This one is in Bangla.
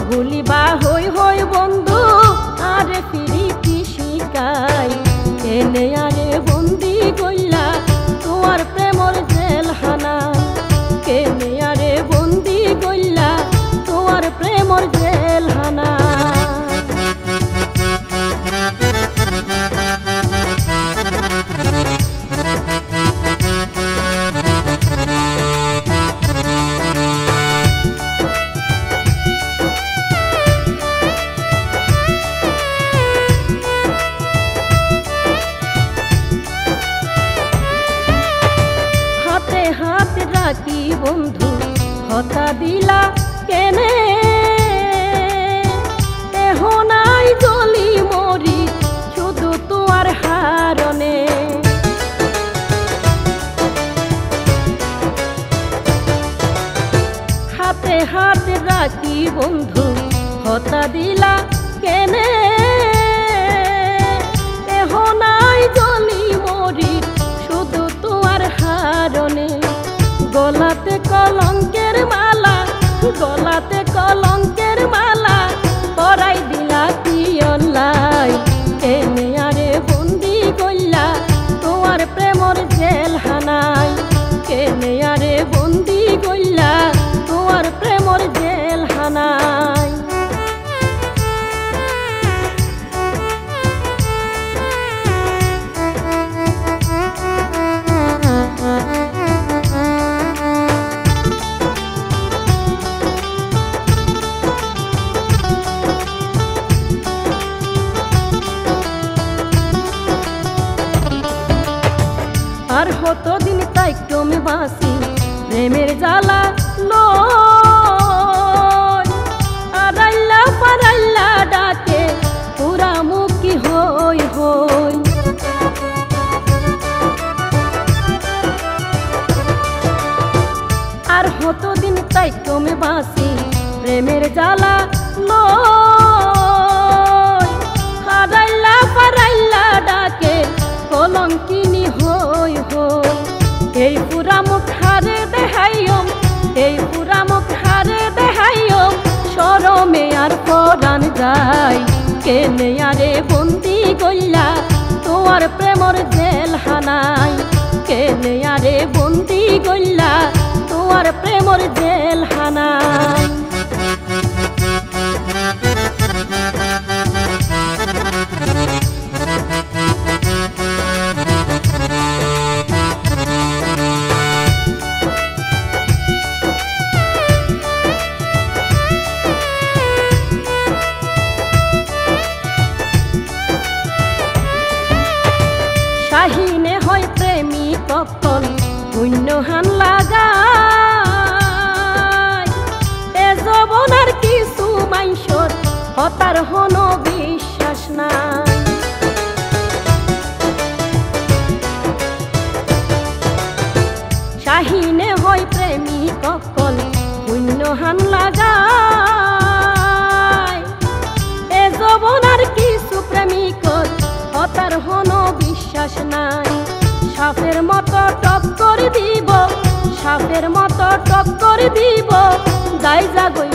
ভুলিবা হই হই বন্ধু আরে ফিরিতি শিকাই কেনে আরে বন্দি কইলা তোমার প্রেমর জেলখানা কেনে আরে বন্দি কইলা তোমার প্রেমর জেলখানা হাতে রাখি বন্ধু হতা দিলা কেনে এহনাই জলি মরি শুধু তোমার হারনে হাতে হাতে রাখি বন্ধু হতা দিলা কেনে এহনাই জলি মরি শুধু তোমার হারনে গলাতে কলঙ্কের মালা গলাতে কলঙ্কের মালা পরাই দিলা পিয়লাই কেনে আরে বন্দি কইলা তোমার প্রেমর জেলখানায় কেনে আরে বন্দি কইলা তোমার প্রেমর জেলখানায় আর কতদিন তাই ক্রমে বাসি প্রেমের জ্বালা লয় আড়াইলা পারাইলা ডাকে পুরা মুখী হই হই আর কতদিন তাই ক্রমে বাসি প্রেমের জ্বালা লয় আড়াইলা পারাইলা ডাকে কলঙ্কিনী হই হই এই পুরা মুখ হারে দেখাইম এই পুরা মুখ হারে দেখাইম শরমে আর পরাণ যায় কেনে আরে বন্দি কইলা তোমার প্রেমর জেলখানায় কেনে আরে বন্দি কইলা তোমার প্রেমর জেলখানায় শাহিনে হয় প্রেমিক ককল পুণ্য হান লাগায় এ যবনার কিছু মাইসর হতার হন বিশ্বাস নাই শাহিনে হয় প্রেমিক ককল পুণ্য হান লাগায় এ যবনার কিছু প্রেমিকর হতার হন বিশ্বাস নাই সাপের মতো টক্কর দিব সাপের মতো টক্কর দিব দায় জাগই